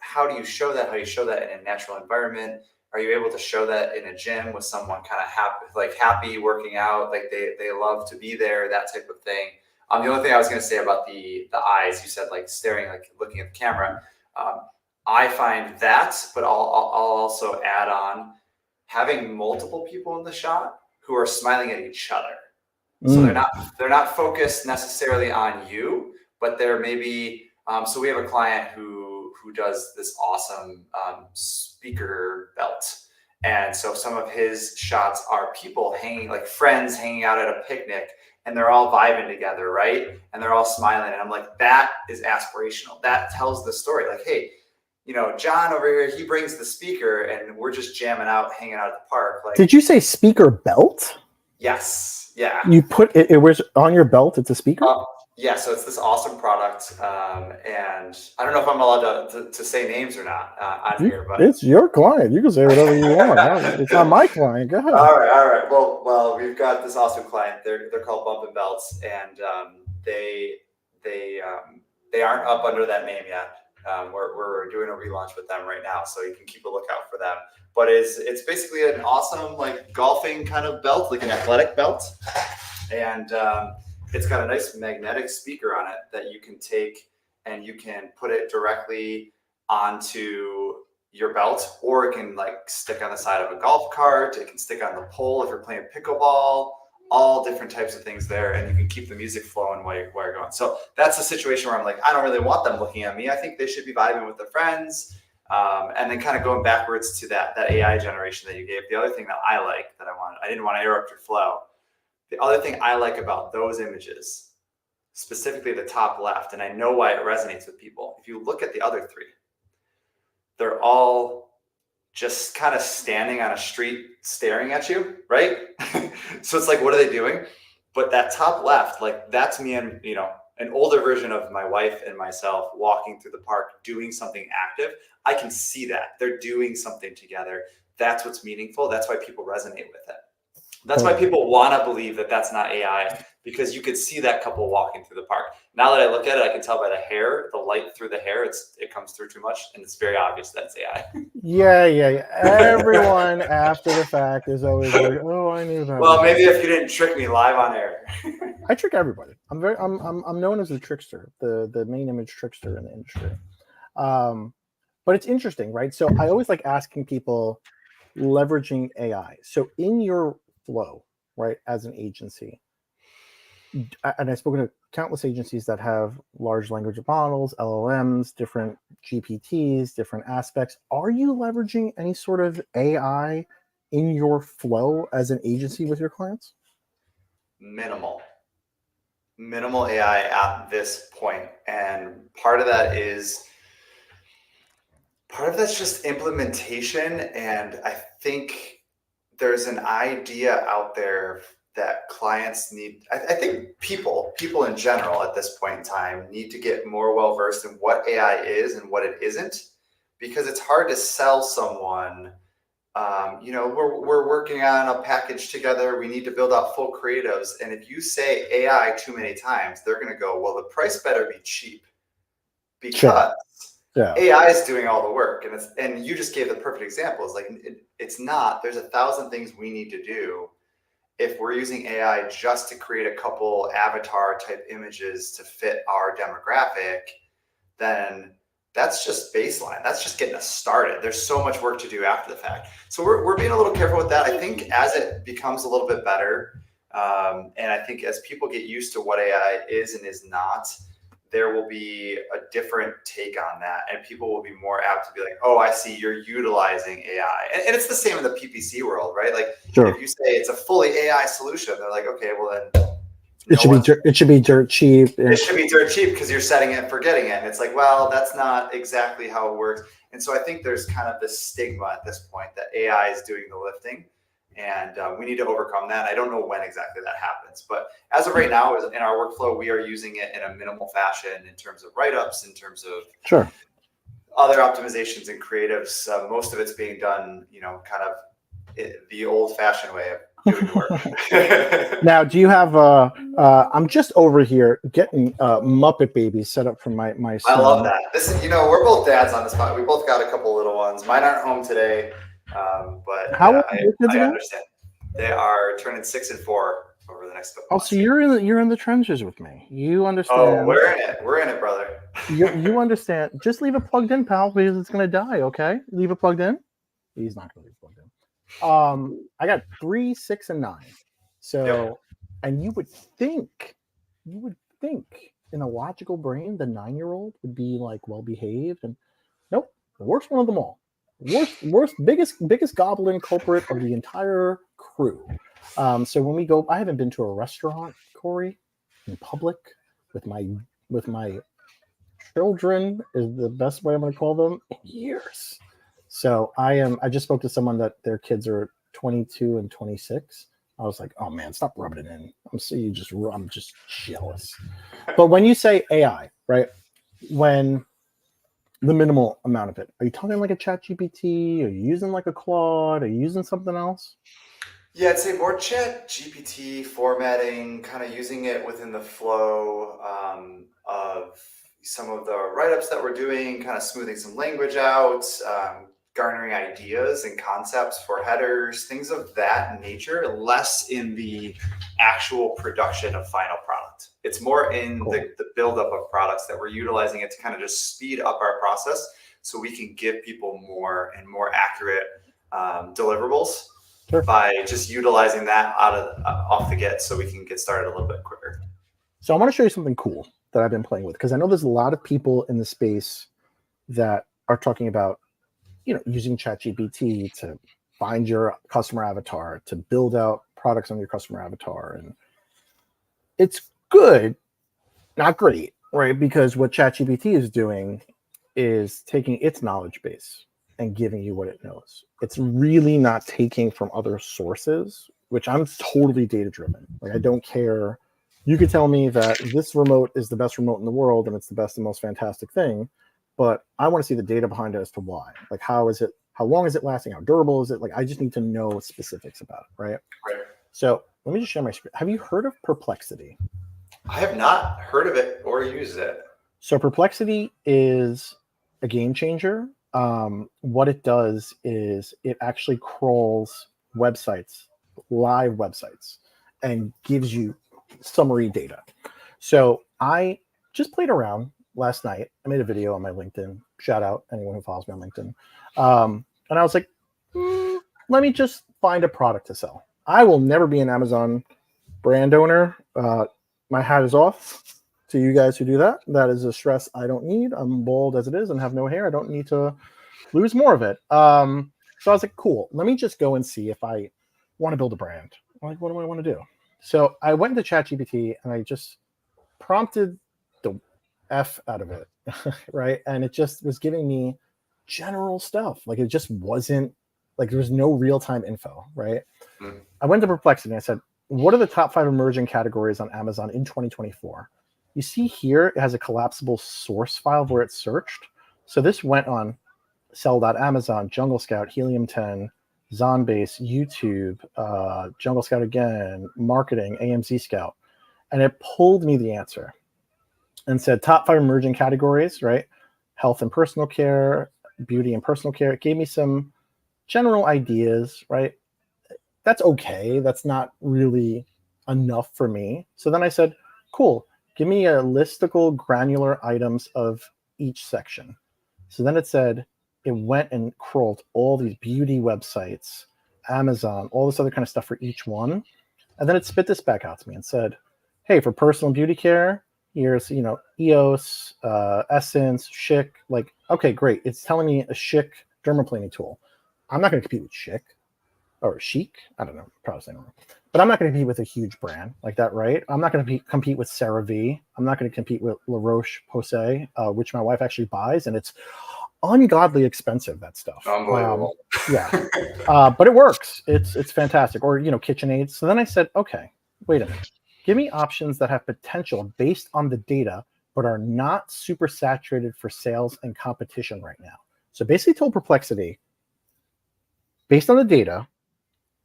How do you show that? How do you show that in a natural environment? Are you able to show that in a gym with someone kind of happy working out, like they love to be there, that type of thing? The only thing I was going to say about the eyes, you said like staring, like looking at the camera. I find that, but I'll also add on having multiple people in the shot who are smiling at each other. So they're not focused necessarily on you, but they're maybe. So we have a client who does this awesome speaker belt. And so some of his shots are people hanging, like friends hanging out at a picnic, and they're all vibing together, right? And they're all smiling. And I'm like, that is aspirational. That tells the story. Like, hey, John over here, he brings the speaker and we're just jamming out, hanging out at the park. Like, did you say speaker belt? Yes. Yeah. You put it was on your belt. It's a speaker? Yeah, so it's this awesome product, and I don't know if I'm allowed to say names or not on here, but it's your client. You can say whatever you want. It's not my client. Go ahead. All right. Well, we've got this awesome client. They're called Bump and Belts, and they aren't up under that name yet. We're doing a relaunch with them right now, so you can keep a lookout for them. But it's basically an awesome like golfing kind of belt, like an athletic belt, and it's got a nice magnetic speaker on it that you can take and you can put it directly onto your belt, or it can like stick on the side of a golf cart. It can stick on the pole if you're playing pickleball, all different types of things there. And you can keep the music flowing while you're going. So that's a situation where I'm like, I don't really want them looking at me. I think they should be vibing with their friends. And then kind of going backwards to that AI generation that you gave. The other thing that I like that I didn't want to interrupt your flow. The other thing I like about those images, specifically the top left, and I know why it resonates with people. If you look at the other three, they're all just kind of standing on a street staring at you, right? So it's like, what are they doing? But that top left, like that's me and, an older version of my wife and myself walking through the park, doing something active. I can see that they're doing something together. That's what's meaningful. That's why people resonate with it. That's why people want to believe that that's not AI, because you could see that couple walking through the park. Now that I look at it, I can tell by the hair, the light through the hair, it comes through too much, and it's very obvious that's AI. Yeah. Everyone after the fact is always like, "Oh, I knew that." Well, maybe if you didn't trick me live on air. I trick everybody. I'm known as the trickster, the main image trickster in the industry. But it's interesting, right? So I always like asking people leveraging AI. So in your flow, right, as an agency, and I've spoken to countless agencies that have large language models, LLMs, different GPTs, different aspects. Are you leveraging any sort of AI in your flow as an agency with your clients? Minimal AI at this point. And part of that's just implementation. And I think there's an idea out there that clients need. I think people in general at this point in time need to get more well-versed in what AI is and what it isn't, because it's hard to sell someone, we're working on a package together. We need to build out full creatives. And if you say AI too many times, they're going to go, well, the price better be cheap, because AI is doing all the work. And you just gave the perfect example. It's like, it's not. There's 1,000 things we need to do. If we're using AI just to create a couple avatar type images to fit our demographic, then that's just baseline. That's just getting us started. There's so much work to do after the fact. So we're being a little careful with that. I think as it becomes a little bit better, and I think as people get used to what AI is and is not, there will be a different take on that. And people will be more apt to be like, oh, I see you're utilizing AI. And it's the same in the PPC world, right? Like if you say it's a fully AI solution, they're like, okay, well then, it should be dirt cheap. It should be dirt cheap because you're setting it and forgetting it. And it's like, well, that's not exactly how it works. And so I think there's kind of this stigma at this point that AI is doing the lifting, and we need to overcome that. I don't know when exactly that happens, but as of right now, in our workflow, we are using it in a minimal fashion in terms of write-ups, in terms of other optimizations and creatives. Most of it's being done, kind of the old-fashioned way of doing the work. Now, do you have I'm just over here getting Muppet Babies set up for my son. I love that. This is, we're both dads on this spot. We both got a couple little ones. Mine aren't home today, but how I understand. They are turning 6 and 4 over the next couple months. So you're in the trenches with me. You understand. Oh, we're in it, brother. you understand. Just leave it plugged in, pal, because it's gonna die. Okay, leave it plugged in. He's not gonna leave it plugged in. I got 3, 6, and 9. So, and you would think in a logical brain, the 9-year-old would be like well behaved, and nope, the worst one of them all. Worst, biggest goblin culprit of the entire crew. So when we go, I haven't been to a restaurant, Corey, in public with my children is the best way I'm going to call them in years. So I just spoke to someone that their kids are 22 and 26. I was like, oh man, stop rubbing it in. I'm just jealous. But when you say AI, right? When the minimal amount of it, are you talking like a ChatGPT? Are you using like a Claude? Are you using something else? Yeah, I'd say more ChatGPT formatting, kind of using it within the flow of some of the write-ups that we're doing, kind of smoothing some language out, garnering ideas and concepts for headers, things of that nature, less in the actual production of final product. It's more in the buildup of products that we're utilizing it to kind of just speed up our process so we can give people more and more accurate deliverables by just utilizing that off the get so we can get started a little bit quicker. So I want to show you something cool that I've been playing with, because I know there's a lot of people in the space that are talking about, using ChatGPT to find your customer avatar, to build out products on your customer avatar. And it's good, not great, right? Because what ChatGPT is doing is taking its knowledge base and giving you what it knows. It's really not taking from other sources, which I'm totally data driven. Like, I don't care. You could tell me that this remote is the best remote in the world and it's the best and most fantastic thing, but I want to see the data behind it as to why. Like, how long is it lasting? How durable is it? Like, I just need to know specifics about it, right? Right. So let me just share my screen. Have you heard of Perplexity? I have not heard of it or used it. So Perplexity is a game changer. What it does is it actually crawls websites, live websites, and gives you summary data. So I just played around last night. I made a video on my LinkedIn. Shout out anyone who follows me on LinkedIn. And I was like, let me just find a product to sell. I will never be an Amazon brand owner. My hat is off to you guys who do that. That is a stress I don't need. I'm bald as it is and have no hair. I don't need to lose more of it. So I was like, cool, let me just go and see if I want to build a brand. I'm like, what do I want to do? So I went into ChatGPT and I just prompted the F out of it, right? And it just was giving me general stuff. Like, it just wasn't, like, there was no real-time info, right? I went to Perplexity and I said, what are the top 5 emerging categories on Amazon in 2024? You see here, it has a collapsible source file where it's searched. So this went on Sell.Amazon, Jungle Scout, Helium 10, Zonbase, YouTube, Jungle Scout again, Marketing, AMZ Scout. And it pulled me the answer and said top 5 emerging categories, right? Health and personal care, beauty and personal care. It gave me some general ideas, right? That's okay. That's not really enough for me. So then I said, cool, give me a listicle granular items of each section. So then it said, it went and crawled all these beauty websites, Amazon, all this other kind of stuff for each one. And then it spit this back out to me and said, hey, for personal beauty care, here's, EOS, Essence, Schick. Like, okay, great. It's telling me a Schick dermaplaning tool. I'm not going to compete with Schick or Chic. I don't know, probably saying wrong. But I'm not going to compete with a huge brand like that, right? I'm not going to compete with CeraVe. I'm not going to compete with La Roche-Posay, which my wife actually buys, and it's ungodly expensive, that stuff. Unbelievable. But it works. It's fantastic. Or, KitchenAid. So then I said, okay, wait a minute. Give me options that have potential based on the data, but are not super saturated for sales and competition right now. So basically told Perplexity, based on the data,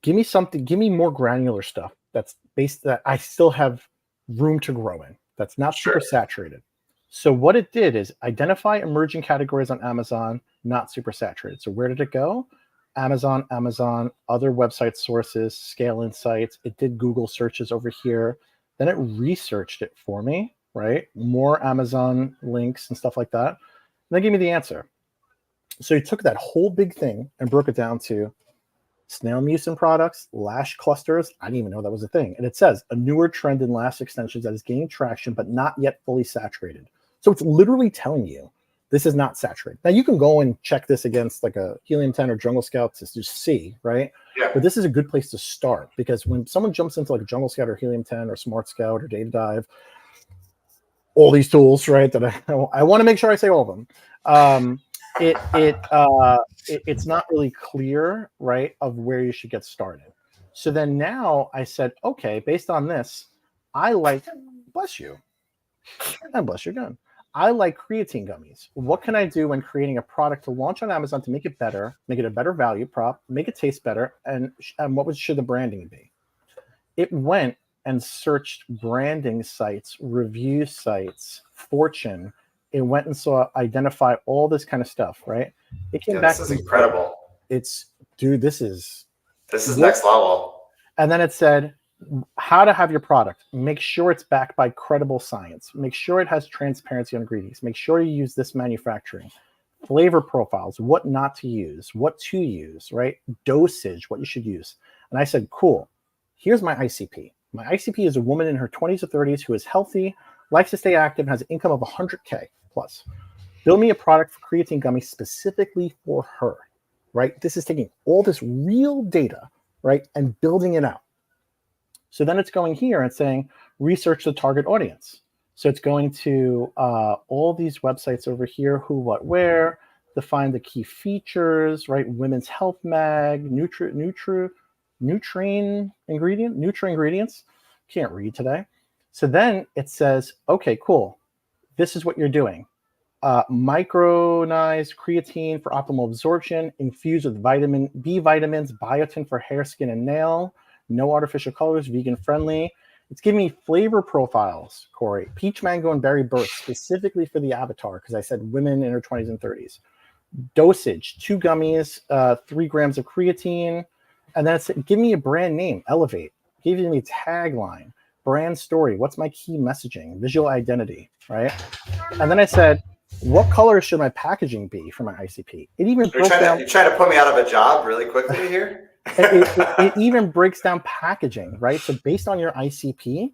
give me more granular stuff that's that I still have room to grow in. That's not super saturated. So what it did is identify emerging categories on Amazon, not super saturated. So where did it go? Amazon, other website sources, Scale Insights. It did Google searches over here. Then it researched it for me, right? More Amazon links and stuff like that. And then gave me the answer. So he took that whole big thing and broke it down to snail mucin products, lash clusters. I didn't even know that was a thing. And it says a newer trend in lash extensions that is gaining traction, but not yet fully saturated. So it's literally telling you this is not saturated. Now you can go and check this against like a Helium 10 or Jungle Scout to just see, right? Yeah. But this is a good place to start, because when someone jumps into like a Jungle Scout or Helium 10 or Smart Scout or Data Dive, all these tools, right? That I want to make sure I say all of them. It's not really clear, right, of where you should get started. So then now I said, okay, based on this, I like, bless you, and bless your gun. I like creatine gummies. What can I do when creating a product to launch on Amazon to make it better, make it a better value prop, make it taste better, and what should the branding be? It went and searched branding sites, review sites, Fortune. It went and identify all this kind of stuff, right? It came back. This is incredible. This is next level. And then it said how to have your product. Make sure it's backed by credible science. Make sure it has transparency on ingredients. Make sure you use this manufacturing. Flavor profiles, what not to use, what to use, right? Dosage, what you should use. And I said, cool, here's my ICP. My ICP is a woman in her 20s or 30s who is healthy, likes to stay active, and has an income of 100K plus. Build me a product for creatine gummies specifically for her, right? This is taking all this real data, right, and building it out. So then it's going here and saying, research the target audience. So it's going to all these websites over here, who, what, where, define the key features, right? Women's Health Mag, Nutri ingredients. Can't read today. So then it says, okay, cool. This is what you're doing. Micronized creatine for optimal absorption, infused with vitamin B vitamins, biotin for hair, skin, and nail, no artificial colors, vegan friendly. It's giving me flavor profiles, Corey. Peach, mango, and berry burst, specifically for the avatar, because I said women in her 20s and 30s. Dosage, 2 gummies, 3 grams of creatine. And then it's give me a brand name, Elevate. Giving me a tagline, brand story. What's my key messaging? Visual identity, right? And then I said, what color should my packaging be for my ICP? It even You're trying to put me out of a job really quickly here? it even breaks down packaging, right? So based on your ICP,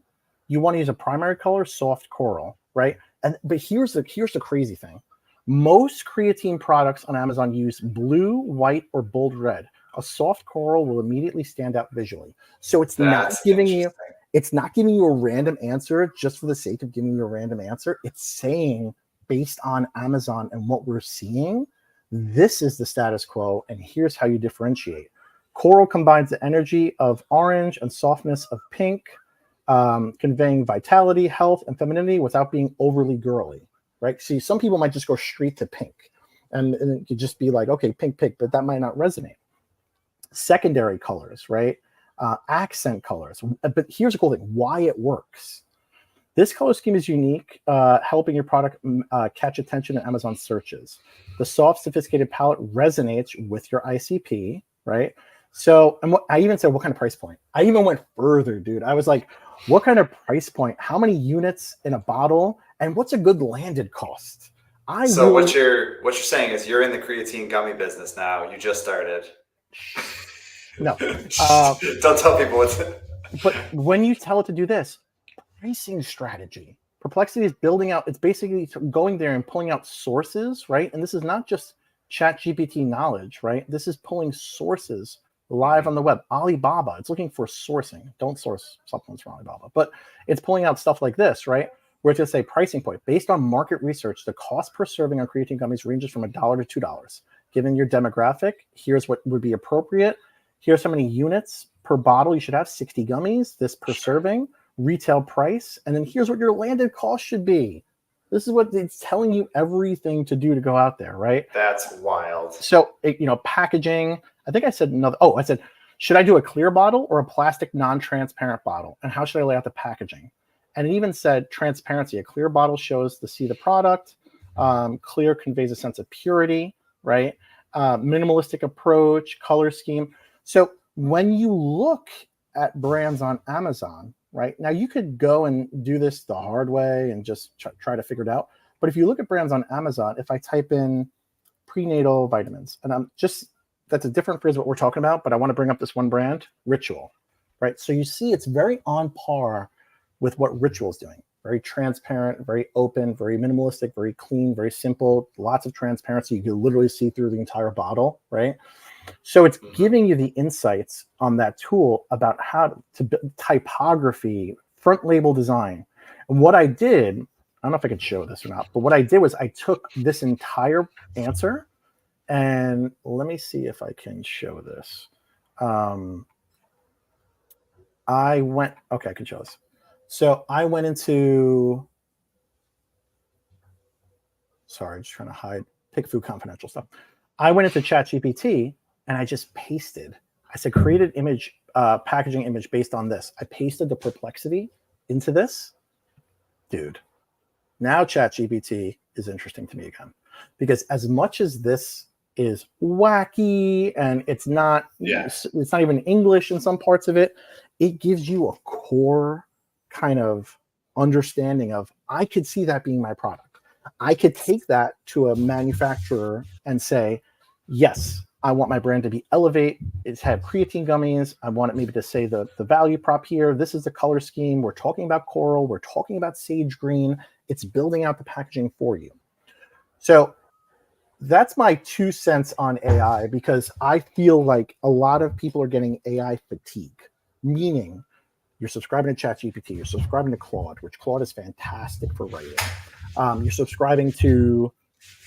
you want to use a primary color, soft coral, right? But here's the crazy thing. Most creatine products on Amazon use blue, white, or bold red. A soft coral will immediately stand out visually. So it's not giving you a random answer just for the sake of giving you a random answer. It's saying, based on Amazon and what we're seeing, this is the status quo, and here's how you differentiate. Coral combines the energy of orange and softness of pink, conveying vitality, health, and femininity without being overly girly, right? See, some people might just go straight to pink, and it could just be like, okay, pink, but that might not resonate. Secondary colors, right? Accent colors. But here's a cool thing, why it works. This color scheme is unique, helping your product catch attention in Amazon searches. The soft, sophisticated palette resonates with your ICP, right? So, and I even said, what kind of price point? I even went further, dude. I was like, what kind of price point? How many units in a bottle? And what's a good landed cost? What you're saying is you're in the creatine gummy business now. You just started. No. Don't tell people what's it. But when you tell it to do this, pricing strategy. Perplexity is building out, it's basically going there and pulling out sources, right? And this is not just ChatGPT knowledge, right? This is pulling sources live on the web. Alibaba, it's looking for sourcing. Don't source supplements from Alibaba, but it's pulling out stuff like this, right? Where it's going to say pricing point. Based on market research, the cost per serving on creatine gummies ranges from $1 to $2. Given your demographic, here's what would be appropriate. Here's how many units per bottle you should have, 60 gummies, this per serving, retail price, and then here's what your landed cost should be. This is what it's telling you everything to do to go out there, right? That's wild. So, packaging, I think I said I said, should I do a clear bottle or a plastic non-transparent bottle? And how should I lay out the packaging? And it even said transparency. A clear bottle shows to see the product. Clear conveys a sense of purity, right? Minimalistic approach, color scheme. So when you look at brands on Amazon, right now, you could go and do this the hard way and just try to figure it out. But if you look at brands on Amazon, if I type in prenatal vitamins, and that's a different phrase what we're talking about, but I want to bring up this one brand, Ritual, right? So you see it's very on par with what Ritual is doing. Very transparent, very open, very minimalistic, very clean, very simple, lots of transparency. You can literally see through the entire bottle, right? So it's giving you the insights on that tool about how to build typography, front label design. And what I did, I don't know if I could show this or not, but what I did was I took this entire answer and let me see if I can show this. I can show this. So I went into, sorry, just trying to hide PickFu confidential stuff. I went into ChatGPT and I just pasted. I said, create an image, packaging image based on this. I pasted the perplexity into this. Dude, now ChatGPT is interesting to me again. Because as much as this is wacky and it's not even English in some parts of it, it gives you a core kind of understanding of, I could see that being my product. I could take that to a manufacturer and say, yes, I want my brand to be Elevate. It's had creatine gummies. I want it maybe to say the value prop here. This is the color scheme. We're talking about coral. We're talking about sage green. It's building out the packaging for you. So that's my 2 cents on AI, because I feel like a lot of people are getting AI fatigue, meaning you're subscribing to ChatGPT, you're subscribing to Claude, which Claude is fantastic for writing. You're subscribing to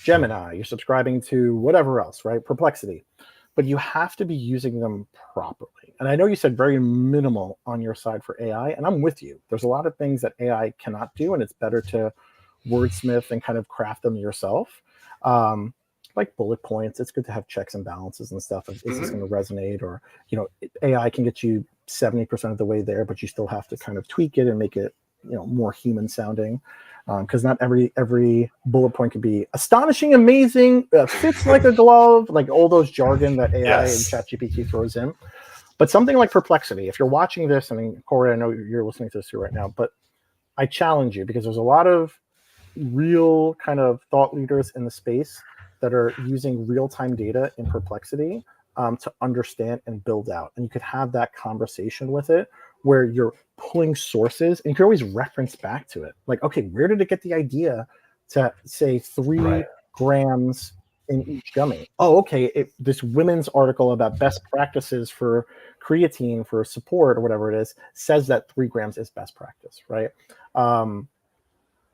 Gemini, you're subscribing to whatever else, right? Perplexity. But you have to be using them properly. And I know you said very minimal on your side for AI, and I'm with you. There's a lot of things that AI cannot do, and it's better to wordsmith and kind of craft them yourself. Like bullet points, it's good to have checks and balances and stuff. Is this going to resonate? Or, AI can get you 70% of the way there, but you still have to kind of tweak it and make it, more human sounding. Because not every bullet point could be astonishing, amazing, fits like a glove, like all those jargon that AI and ChatGPT throws in. But something like Perplexity, if you're watching this, I mean, Corey, I know you're listening to this too right now, but I challenge you, because there's a lot of real kind of thought leaders in the space that are using real-time data in Perplexity to understand and build out. And you could have that conversation with it where you're pulling sources and you can always reference back to it. Like, okay, where did it get the idea to say 3 grams in each gummy? Oh, okay, this women's article about best practices for creatine for support or whatever it is says that 3 grams is best practice, right?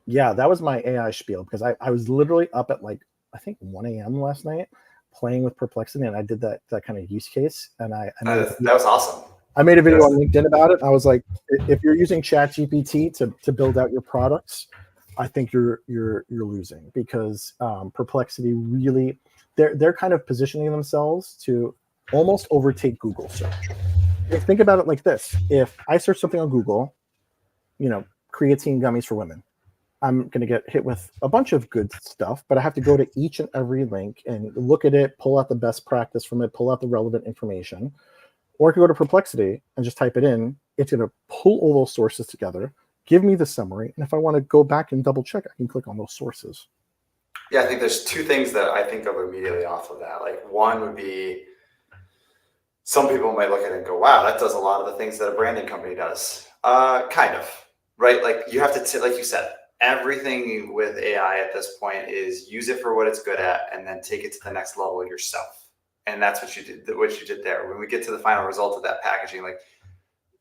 Yeah, that was my AI spiel, because I was literally up at like, I think 1 a.m. last night playing with Perplexity, and I did that kind of use case. And I that was awesome. I made a video on LinkedIn about it. I was like, if you're using ChatGPT to build out your products, I think you're losing, because Perplexity really, they're kind of positioning themselves to almost overtake Google search. Think about it like this: if I search something on Google, creatine gummies for women, I'm going to get hit with a bunch of good stuff, but I have to go to each and every link and look at it, pull out the best practice from it, pull out the relevant information. Or I could go to Perplexity and just type it in. It's going to pull all those sources together, give me the summary. And if I want to go back and double check, I can click on those sources. Yeah, I think there's 2 things that I think of immediately off of that. Like, one would be, some people might look at it and go, wow, that does a lot of the things that a branding company does. Kind of, right? Like, you have to, like you said, everything with AI at this point is use it for what it's good at and then take it to the next level yourself. And that's what you did there. When we get to the final result of that packaging, like,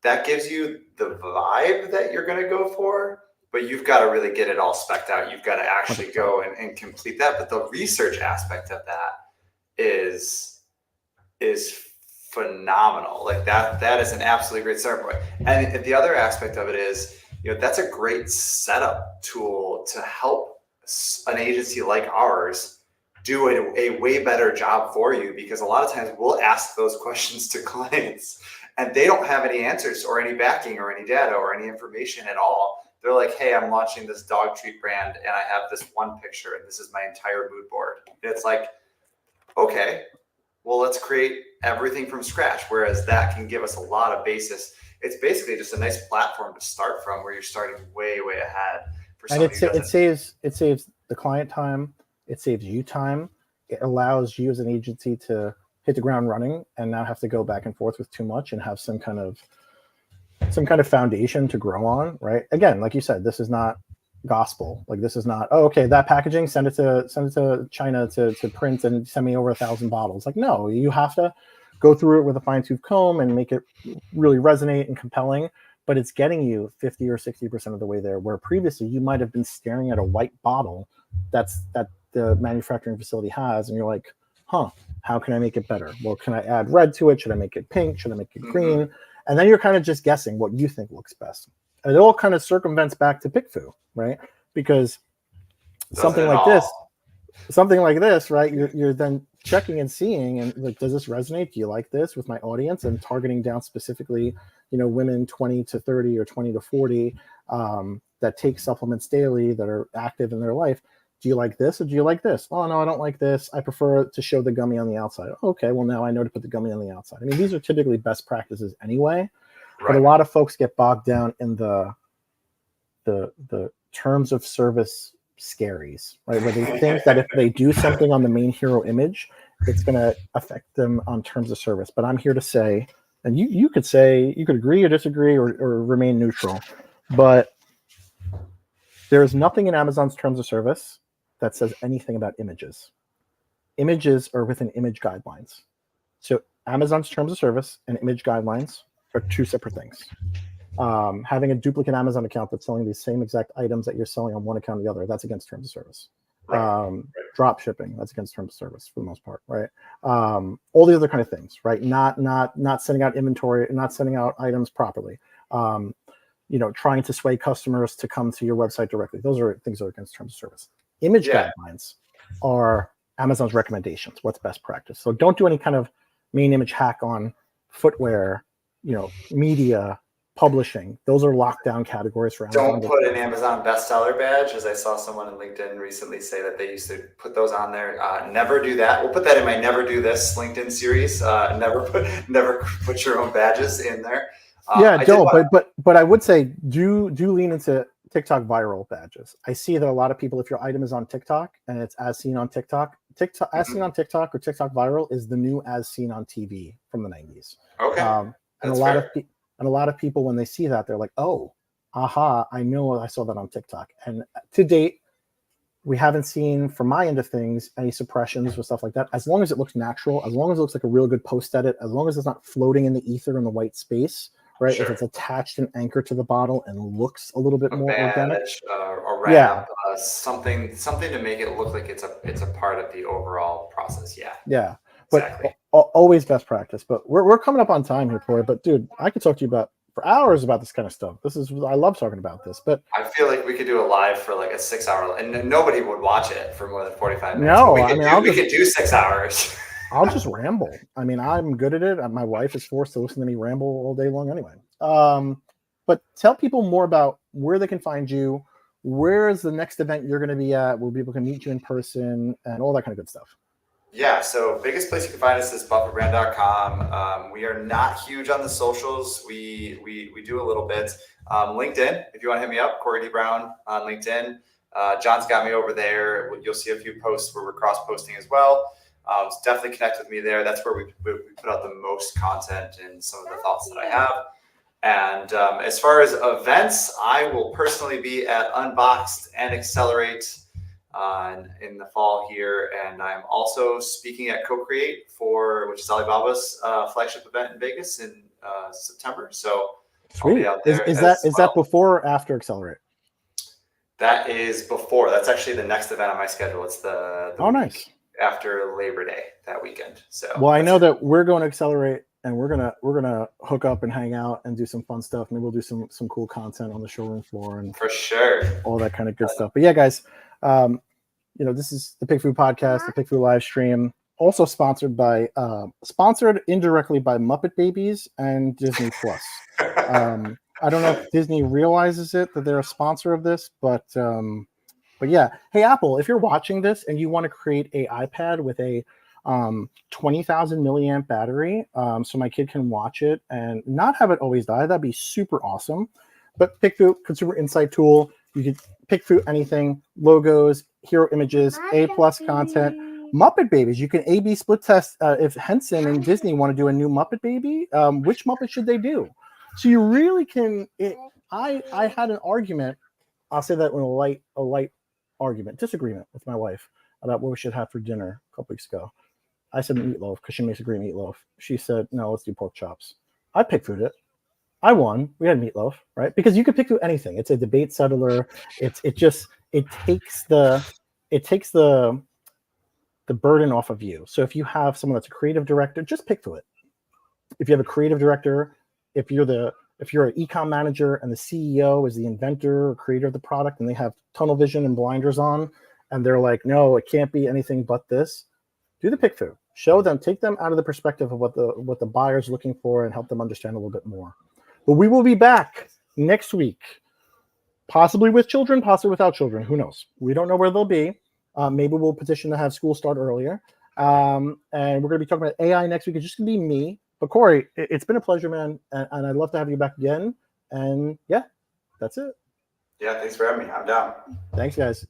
that gives you the vibe that you're going to go for, but you've got to really get it all specced out. You've got to actually go and complete that. But the research aspect of that is phenomenal. Like, that is an absolutely great starting point. And the other aspect of it is, that's a great setup tool to help an agency like ours do a way better job for you, because a lot of times we'll ask those questions to clients and they don't have any answers or any backing or any data or any information at all. They're like, hey, I'm launching this dog treat brand and I have this one picture and this is my entire mood board. And it's like, okay, well, let's create everything from scratch. Whereas that can give us a lot of basis. It's basically just a nice platform to start from, where you're starting way, way ahead. And it saves the client time. It saves you time. It allows you as an agency to hit the ground running and not have to go back and forth with too much, and have some kind of foundation to grow on, right? Again, like you said, this is not gospel. Like, this is not, oh, okay, that packaging, send it to China to print and send me over 1,000 bottles. Like, no, you have to go through it with a fine-tooth comb and make it really resonate and compelling. But it's getting you 50 or 60% of the way there, where previously you might have been staring at a white bottle that the manufacturing facility has, and you're like, how can I make it better? Well, can I add red to it? Should I make it pink? Should I make it green? And then you're kind of just guessing what you think looks best. And it all kind of circumvents back to PickFu, right? Because something like this, right? You're then checking and seeing, and like, does this resonate? Do you like this with my audience? And targeting down specifically, women 20 to 30 or 20 to 40 that take supplements daily, that are active in their life. Do you like this or do you like this? Oh, no, I don't like this. I prefer to show the gummy on the outside. Okay, well, now I know to put the gummy on the outside. I mean, these are typically best practices anyway, but a lot of folks get bogged down in the terms of service scaries, right? Where they think that if they do something on the main hero image, it's going to affect them on terms of service. But I'm here to say, and you could say, you could agree or disagree or remain neutral, but there is nothing in Amazon's terms of service that says anything about images. Images are within image guidelines. So Amazon's terms of service and image guidelines are 2 separate things. Having a duplicate Amazon account that's selling these same exact items that you're selling on one account or the other, that's against terms of service. Drop shipping, that's against terms of service for the most part, right? All the other kind of things, right? Not sending out inventory, not sending out items properly. Trying to sway customers to come to your website directly. Those are things that are against terms of service. Image guidelines are Amazon's recommendations. What's best practice? So don't do any kind of main image hack on footwear, media, publishing. Those are lockdown categories for Amazon. Don't put an Amazon bestseller badge, as I saw someone on LinkedIn recently say that they used to put those on there. Never do that. We'll put that in my never do this LinkedIn series. Never put your own badges in there. But I would say do lean into TikTok viral badges. I see that a lot of people, if your item is on TikTok and it's as seen on TikTok, as seen on TikTok or TikTok viral is the new as seen on TV from the 90s. Okay. And a lot of people, when they see that, they're like, oh, aha, I know I saw that on TikTok. And to date, we haven't seen, from my end of things, any suppressions or stuff like that. As long as it looks natural, as long as it looks like a real good post edit, as long as it's not floating in the ether in the white space, right? Sure. If it's attached and anchored to the bottle and looks a little bit more organic. A wrap, something to make it look like it's a part of the overall process. Yeah. But exactly. Always best practice. But we're coming up on time here, Corey. But dude, I could talk to you for hours about this kind of stuff. I love talking about this. But I feel like we could do a live for like a 6 hour, and nobody would watch it for more than 45 minutes. No, we could do 6 hours. I'll just ramble. I mean, I'm good at it. My wife is forced to listen to me ramble all day long anyway. But tell people more about where they can find you. Where is the next event you're going to be at, where people can meet you in person and all that kind of good stuff? Yeah, so biggest place you can find us is buffaBrand.com. We are not huge on the socials. We do a little bit. LinkedIn, if you want to hit me up, Corey D. Brown on LinkedIn. John's got me over there. You'll see a few posts where we're cross-posting as well. So definitely connect with me there. That's where we put out the most content and some of the thoughts that I have. And as far as events, I will personally be at Unboxed and Accelerate in the fall here. And I'm also speaking at Co-Create which is Alibaba's flagship event in Vegas in September. So sweet. I'll be out there. Is that before or after Accelerate? That is before. That's actually the next event on my schedule. It's the nice. After Labor Day that weekend. So well, I know that we're going to Accelerate and we're gonna hook up and hang out and do some fun stuff. Maybe we'll do some cool content on the showroom floor and for sure all that kind of good stuff. But yeah, guys, this is the PickFu Podcast, the PickFu live stream, also sponsored indirectly by Muppet Babies and Disney Plus. I don't know if Disney realizes it that they're a sponsor of this, but yeah. Hey, Apple, if you're watching this and you want to create a iPad with a 20,000 milliamp battery, so my kid can watch it and not have it always die, that'd be super awesome. But PickFu, consumer insight tool, you can PickFu anything, logos, hero images, A+ content, Muppet Babies. You can A/B split test if Henson and Disney want to do a new Muppet Baby. Which Muppet should they do? So you really can. I had an argument. I'll say that in a light disagreement with my wife about what we should have for dinner a couple weeks ago. I said meatloaf because she makes a great meatloaf. She said, no, let's do pork chops. I PickFu'd it. I won. We had meatloaf, right? Because you can PickFu anything. It's a debate settler. It takes the burden off of you. So if you have someone that's a creative director, just PickFu it. If you have a creative director, if you're an e-com manager and the CEO is the inventor or creator of the product and they have tunnel vision and blinders on and they're like, no, it can't be anything but this, do the PickFu. Show them, take them out of the perspective of what the buyer's looking for and help them understand a little bit more. But we will be back next week, possibly with children, possibly without children. Who knows? We don't know where they'll be. Maybe we'll petition to have school start earlier. And we're going to be talking about AI next week. It's just going to be me. But Corey, it's been a pleasure, man. And I'd love to have you back again. And yeah, that's it. Yeah, thanks for having me. I'm down. Thanks, guys.